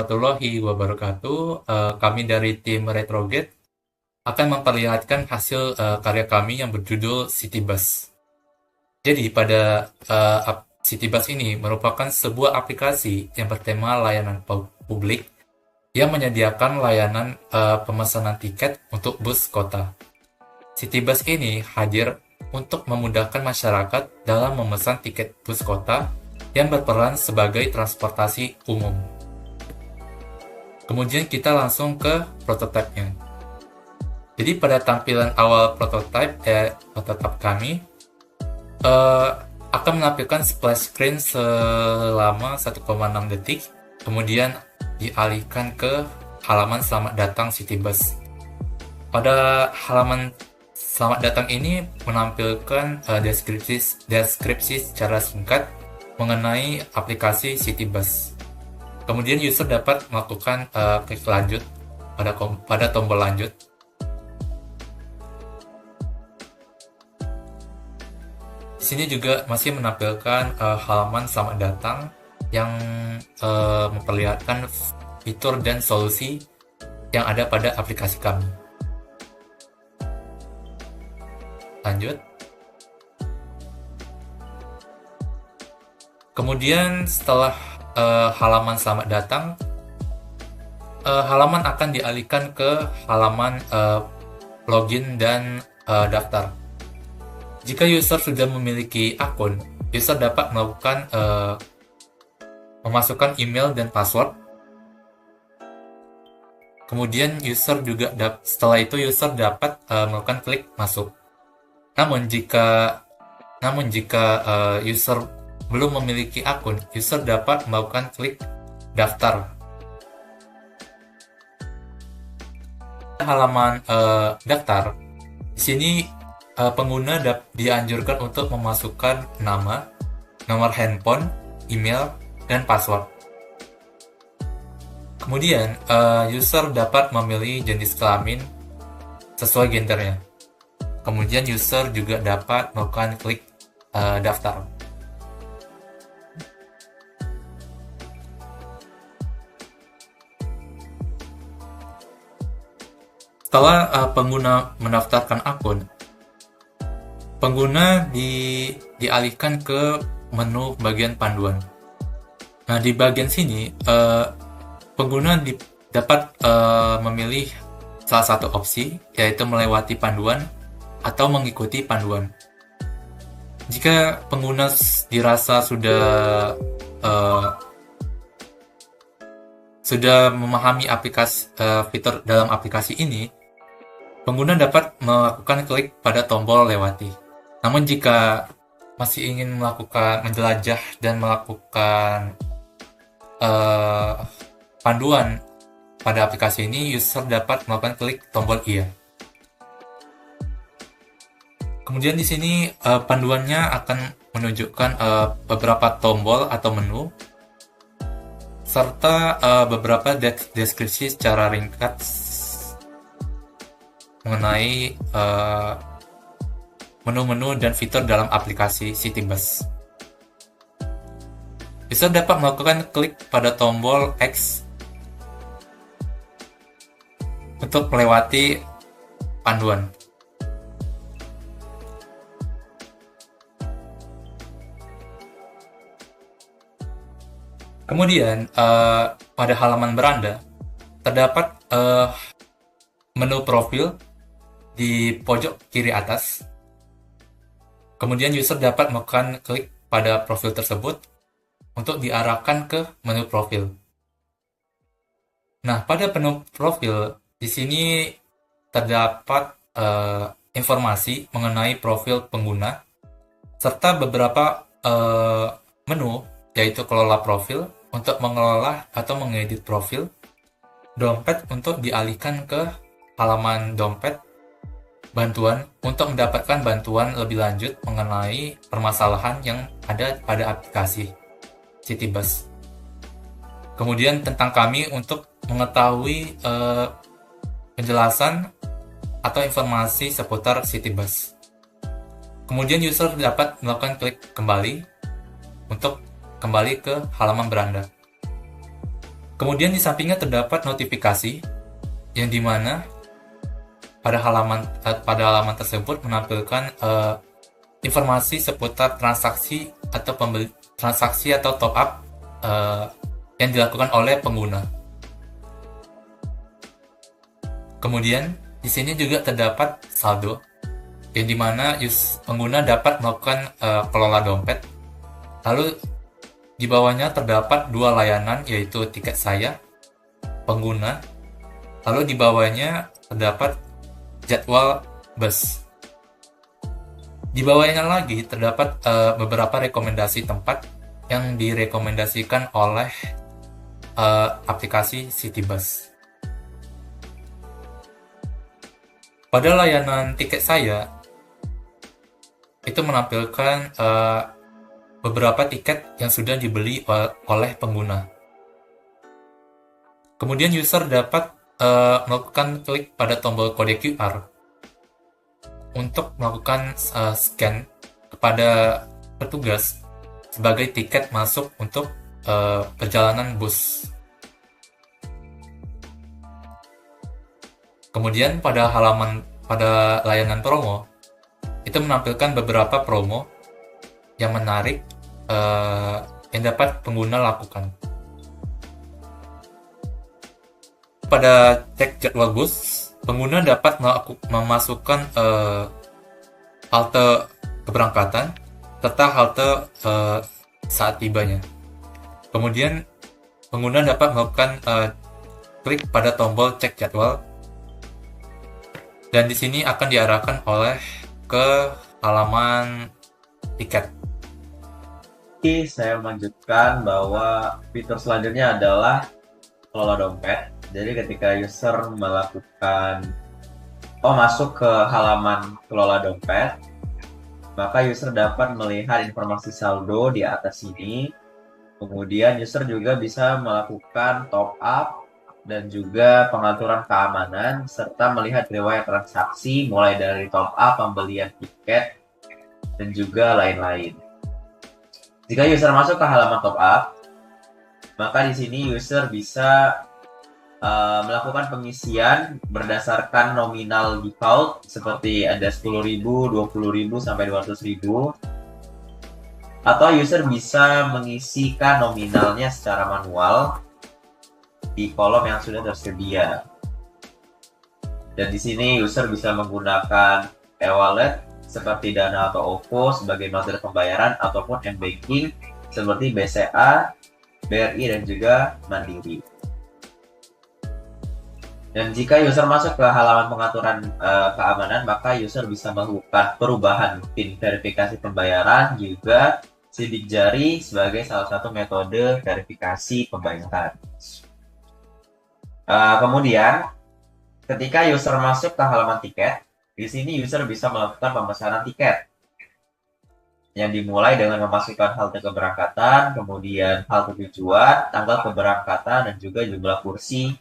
warahmatullahi wabarakatuh. Kami dari tim Retrogate akan memperlihatkan hasil karya kami yang berjudul Citybus. Jadi pada Citybus ini merupakan sebuah aplikasi yang bertema layanan publik yang menyediakan layanan pemesanan tiket untuk bus kota. Citybus ini hadir untuk memudahkan masyarakat dalam memesan tiket bus kota yang berperan sebagai transportasi umum. Kemudian kita langsung ke prototipe-nya. Jadi pada tampilan awal prototipe kami akan menampilkan splash screen selama 1,6 detik, kemudian dialihkan ke halaman selamat datang Citybus. Pada halaman selamat datang ini menampilkan deskripsi secara singkat mengenai aplikasi Citybus. Kemudian user dapat melakukan klik lanjut pada tombol lanjut. Di sini juga masih menampilkan halaman selamat datang yang memperlihatkan fitur dan solusi yang ada pada aplikasi kami. Lanjut. Kemudian setelah halaman selamat datang, halaman akan dialihkan ke halaman login dan daftar. Jika user sudah memiliki akun, user dapat melakukan memasukkan email dan password. Kemudian setelah itu user dapat melakukan klik masuk. Namun jika user belum memiliki akun, user dapat melakukan klik daftar. Halaman daftar, di sini pengguna dianjurkan untuk memasukkan nama, nomor handphone, email, dan password. Kemudian user dapat memilih jenis kelamin sesuai gendernya. Kemudian user juga dapat melakukan klik daftar. Setelah pengguna mendaftarkan akun, pengguna dialihkan ke menu bagian panduan. Nah, di bagian sini pengguna dapat memilih salah satu opsi, yaitu melewati panduan atau mengikuti panduan. Jika pengguna dirasa sudah memahami fitur dalam aplikasi ini, pengguna dapat melakukan klik pada tombol lewati. Namun jika masih ingin menjelajah dan melakukan panduan pada aplikasi ini, user dapat melakukan klik tombol iya. Kemudian di sini panduannya akan menunjukkan beberapa tombol atau menu serta beberapa deskripsi secara ringkas mengenai menu-menu dan fitur dalam aplikasi Citybus. User dapat melakukan klik pada tombol X untuk melewati panduan. Kemudian pada halaman beranda terdapat menu profil di pojok kiri atas. Kemudian user dapat melakukan klik pada profil tersebut untuk diarahkan ke menu profil. Nah, pada menu profil di sini terdapat informasi mengenai profil pengguna serta beberapa menu, yaitu kelola profil untuk mengelola atau mengedit profil, dompet untuk dialihkan ke halaman dompet, bantuan untuk mendapatkan bantuan lebih lanjut mengenai permasalahan yang ada pada aplikasi Citybus. Kemudian tentang kami untuk mengetahui penjelasan atau informasi seputar Citybus. Kemudian user dapat melakukan klik kembali untuk kembali ke halaman beranda. Kemudian di sampingnya terdapat notifikasi yang dimana pada halaman tersebut menampilkan informasi seputar transaksi atau top up yang dilakukan oleh pengguna. Kemudian di sini juga terdapat saldo yang dimana pengguna dapat melakukan kelola dompet. Lalu di bawahnya terdapat dua layanan, yaitu tiket saya pengguna. Lalu di bawahnya terdapat jadwal bus. Di bawahnya lagi terdapat beberapa rekomendasi tempat yang direkomendasikan oleh aplikasi Citybus. Pada layanan tiket saya, itu menampilkan beberapa tiket yang sudah dibeli oleh pengguna. Kemudian user dapat melakukan klik pada tombol kode QR untuk melakukan scan kepada petugas sebagai tiket masuk untuk perjalanan bus. Kemudian pada layanan promo, itu menampilkan beberapa promo yang menarik yang dapat pengguna lakukan. Pada cek jadwal bus, pengguna dapat memasukkan halte keberangkatan serta halte saat tibanya. Kemudian pengguna dapat melakukan klik pada tombol cek jadwal, dan di sini akan diarahkan ke halaman tiket. Oke, saya melanjutkan bahwa fitur selanjutnya adalah kelola dompet. Jadi ketika user masuk ke halaman kelola dompet, maka user dapat melihat informasi saldo di atas sini. Kemudian user juga bisa melakukan top up dan juga pengaturan keamanan, serta melihat riwayat transaksi mulai dari top up, pembelian tiket, dan juga lain-lain. Jika user masuk ke halaman top up, maka di sini user bisa melakukan pengisian berdasarkan nominal default, seperti ada 10.000, 20.000, sampai 200.000. Atau user bisa mengisikan nominalnya secara manual di kolom yang sudah tersedia. Dan di sini user bisa menggunakan e-wallet seperti Dana atau OVO sebagai metode pembayaran, ataupun m-banking seperti BCA, BRI, dan juga Mandiri. Dan jika user masuk ke halaman pengaturan keamanan, maka user bisa melakukan perubahan PIN verifikasi pembayaran, juga sidik jari sebagai salah satu metode verifikasi pembayaran. Kemudian, ketika user masuk ke halaman tiket, di sini user bisa melakukan pemesanan tiket yang dimulai dengan memasukkan halte keberangkatan, kemudian halte tujuan, tanggal keberangkatan, dan juga jumlah kursi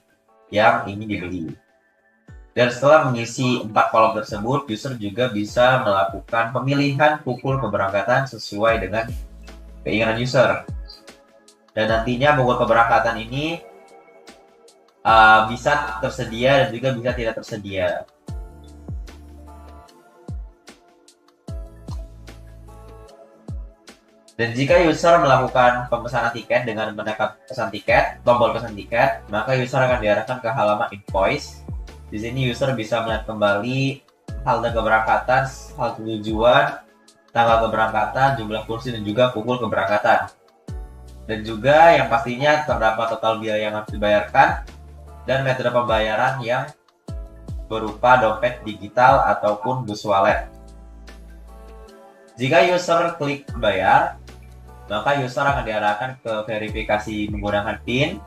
yang ingin dibeli. Dan setelah mengisi 4 kolom tersebut, user juga bisa melakukan pemilihan pukul keberangkatan sesuai dengan keinginan user. Dan nantinya pukul keberangkatan ini bisa tersedia dan juga bisa tidak tersedia. Dan jika user melakukan pemesanan tiket dengan menekan tombol pesan tiket, maka user akan diarahkan ke halaman invoice. Di sini user bisa melihat kembali halte keberangkatan, halte tujuan, tanggal keberangkatan, jumlah kursi, dan juga pukul keberangkatan. Dan juga yang pastinya terdapat total biaya yang harus dibayarkan dan metode pembayaran yang berupa dompet digital ataupun bus wallet. Jika user klik bayar, maka user akan diarahkan ke verifikasi menggunakan PIN.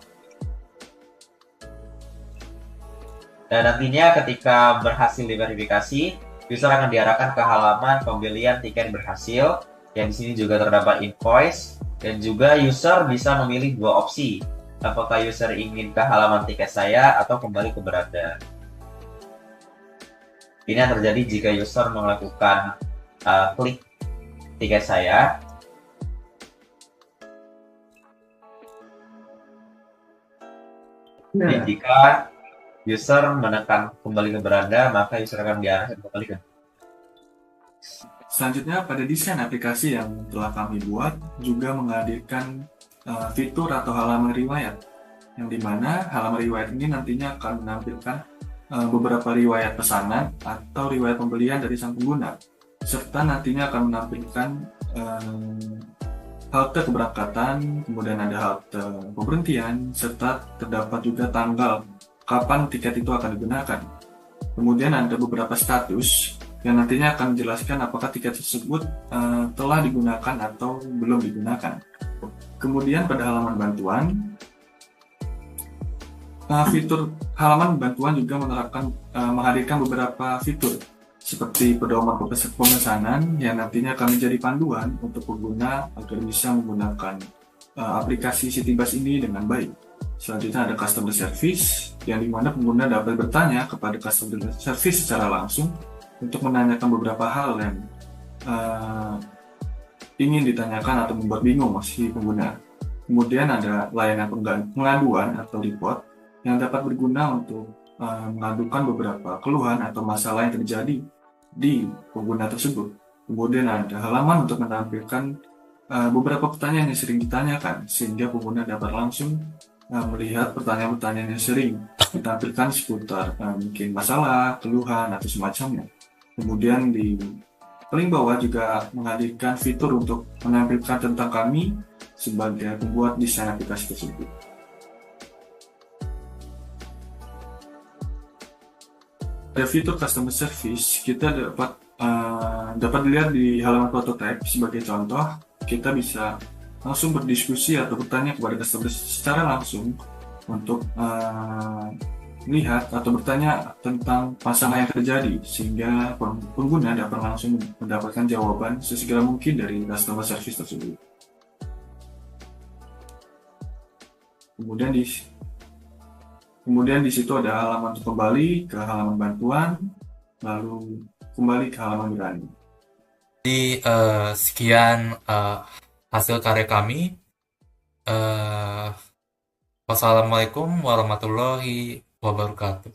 Dan nantinya ketika berhasil diverifikasi, user akan diarahkan ke halaman pembelian tiket berhasil, yang di sini juga terdapat invoice, dan juga user bisa memilih dua opsi. Apakah user ingin ke halaman tiket saya atau kembali ke beranda. Ini yang terjadi jika user melakukan klik tiket saya. Jadi jika user menekan kembali ke beranda, maka user akan diarahkan kembali ke. Selanjutnya, pada desain aplikasi yang telah kami buat juga menghadirkan fitur atau halaman riwayat, yang dimana halaman riwayat ini nantinya akan menampilkan beberapa riwayat pesanan atau riwayat pembelian dari sang pengguna, serta nantinya akan menampilkan halte keberangkatan, kemudian ada halte pemberhentian, serta terdapat juga tanggal kapan tiket itu akan digunakan. Kemudian ada beberapa status yang nantinya akan menjelaskan apakah tiket tersebut telah digunakan atau belum digunakan. Kemudian pada halaman bantuan, fitur halaman bantuan juga menghadirkan beberapa fitur seperti pedoman pemesanan yang nantinya akan menjadi panduan untuk pengguna agar bisa menggunakan aplikasi Citybus ini dengan baik. Selanjutnya ada customer service yang dimana pengguna dapat bertanya kepada customer service secara langsung untuk menanyakan beberapa hal yang ingin ditanyakan atau membuat bingung si pengguna. Kemudian ada layanan pengaduan atau report yang dapat berguna untuk mengadukan beberapa keluhan atau masalah yang terjadi di pengguna tersebut. Kemudian ada halaman untuk menampilkan beberapa pertanyaan yang sering ditanyakan sehingga pengguna dapat langsung melihat pertanyaan-pertanyaan yang sering ditampilkan seputar mungkin masalah, keluhan, atau semacamnya. Kemudian di paling bawah juga menghadirkan fitur untuk menampilkan tentang kami sebagai pembuat desain aplikasi tersebut. Pada fitur customer service, kita dapat dilihat di halaman prototype. Sebagai contoh, kita bisa langsung berdiskusi atau bertanya kepada customer secara langsung untuk melihat atau bertanya tentang masalah yang terjadi, sehingga pengguna dapat langsung mendapatkan jawaban sesegera mungkin dari customer service tersebut. Kemudian di situ ada halaman untuk kembali ke halaman bantuan, lalu kembali ke halaman berani. Jadi sekian hasil karya kami. Wassalamualaikum warahmatullahi wabarakatuh.